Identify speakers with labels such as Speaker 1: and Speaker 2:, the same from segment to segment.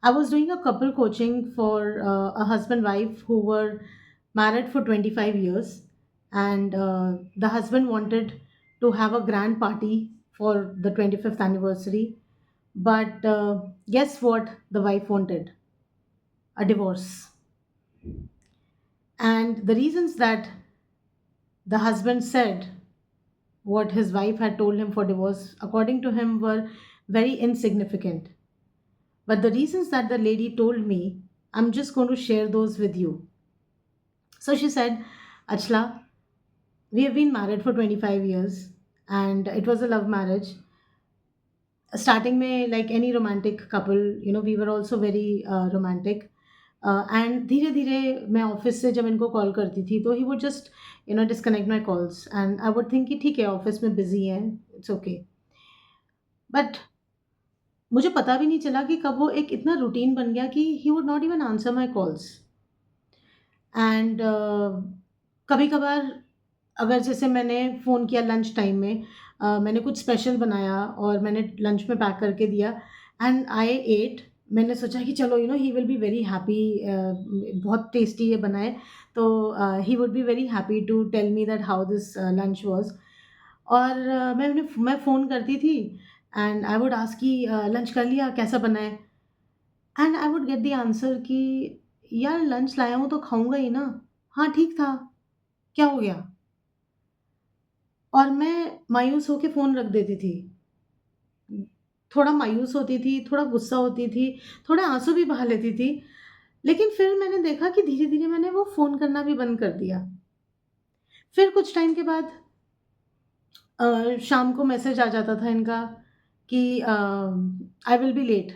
Speaker 1: I was doing a couple coaching for a husband wife who were married for 25 years, and the husband wanted to have a grand party for the 25th anniversary. But guess what? The wife wanted a divorce. And the reasons that the husband said what his wife had told him for divorce, according to him, were very insignificant. But the reasons that the lady told me, I'm just going to share those with you. So she said, Achla, we have been married for 25 years and it was a love marriage. Starting में like any romantic couple, we were also very romantic. And धीरे धीरे मैं office से जब इनको call करती थी तो he would just disconnect my calls and I would think कि ठीक है ऑफिस में बिजी है, इट्स ओके. बट मुझे पता भी नहीं चला कि कब वो एक इतना रूटीन बन गया कि he would not even answer my calls. And कभी कभार अगर जैसे मैंने फ़ोन किया लंच टाइम में, मैंने कुछ स्पेशल बनाया और मैंने लंच में पैक करके दिया एंड आई एट. मैंने सोचा कि चलो he will be very happy, बहुत टेस्टी ये बना है, तो he would be very happy to tell me that how this lunch was. और मैं फ़ोन करती थी एंड आई वुड आस्क कि लंच कर लिया, कैसा बना है? And I would get the answer कि यार लंच लाया हूँ तो खाऊंगा ही ना, हाँ ठीक था, क्या हो गया? और मैं मायूस होके फ़ोन रख देती थी। थोड़ा मायूस होती थी, थोड़ा गुस्सा होती थी, थोड़े आँसू भी बहा लेती थी। लेकिन फिर मैंने देखा कि धीरे-धीरे मैंने वो फ़ोन करना भी बंद कर दिया। फिर कुछ टाइम के बाद शाम को मैसेज आ जाता था इनका कि आई विल बी लेट.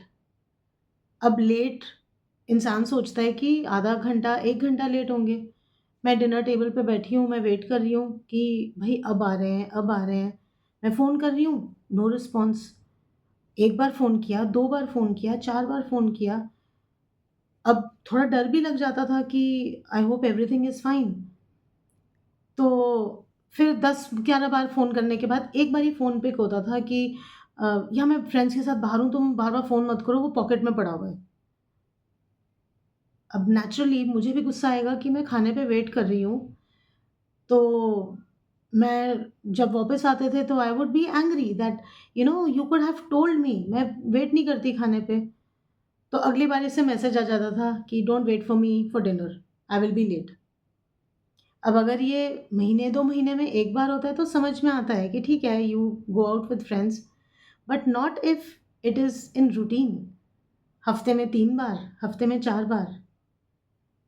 Speaker 1: अब लेट इंसान सोचता है कि आधा घंटा, 1 घंटा लेट होंगे। मैं डिनर टेबल पे बैठी हूँ, मैं वेट कर रही हूँ कि भई अब आ रहे हैं, अब आ रहे हैं। मैं फ़ोन कर रही हूँ, नो रिस्पॉन्स। 1 बार फ़ोन किया, 2 बार फ़ोन किया, 4 बार फ़ोन किया। अब थोड़ा डर भी लग जाता था कि I hope everything is fine. तो फिर 10-11 बार फ़ोन करने के बाद एक बार ही फ़ोन पिक होता था कि या मैं फ्रेंड्स के साथ बाहर हूँ, तुम बार-बार फ़ोन मत करो, वो पॉकेट में पड़ा हुआ है। अब नेचुरली मुझे भी गुस्सा आएगा कि मैं खाने पे वेट कर रही हूँ, तो मैं जब वापस आते थे तो I would be angry that you could have told me, मैं वेट नहीं करती खाने पे. तो अगली बारी से मैसेज आ जाता था कि don't wait for me for dinner, I will be late. अब अगर ये महीने 2 महीने में एक बार होता है तो समझ में आता है कि ठीक है you go out with friends, but not if it is in routine. हफ्ते में 3 बार, हफ्ते में 4 बार.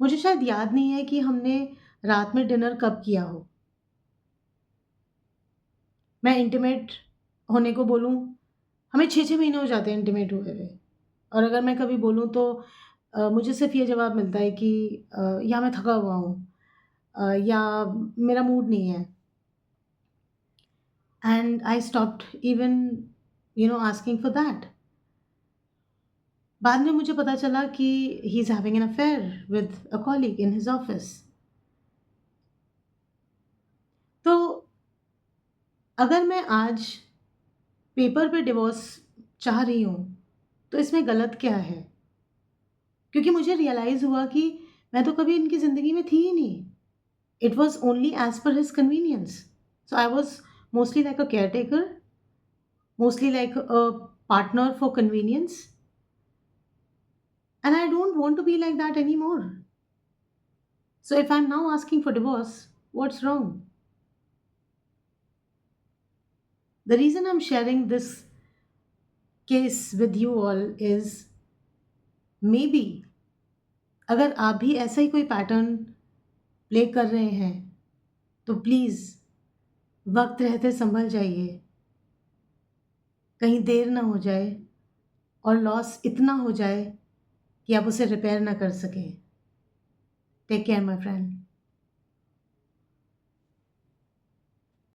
Speaker 1: मुझे शायद याद नहीं है कि हमने रात में डिनर कब किया हो. मैं इंटीमेट होने को बोलूँ, हमें 6-6 महीने हो जाते हैं इंटीमेट हुए हुए. और अगर मैं कभी बोलूँ तो मुझे सिर्फ़ ये जवाब मिलता है कि या मैं थका हुआ हूँ, या मेरा मूड नहीं है. And I stopped even asking for that. बाद में मुझे पता चला कि he is having an affair with a colleague in his office. तो अगर मैं आज पेपर पे डिवोर्स चाह रही हूँ, तो इसमें गलत क्या है? क्योंकि मुझे रियलाइज़ हुआ कि मैं तो कभी इनकी ज़िंदगी में थी ही नहीं. It was only as per his convenience. So I was mostly like a caretaker, mostly like a partner for convenience, and I don't want to be like that anymore. So if I'm now asking for divorce, what's wrong? The reason I'm sharing this case with you all is maybe अगर आप भी ऐसा ही कोई pattern play कर रहे हैं तो please वक्त रहते संभल जाइए, कहीं देर ना हो जाए और लॉस इतना हो जाए कि आप उसे रिपेयर ना कर सकें. Take care my friend.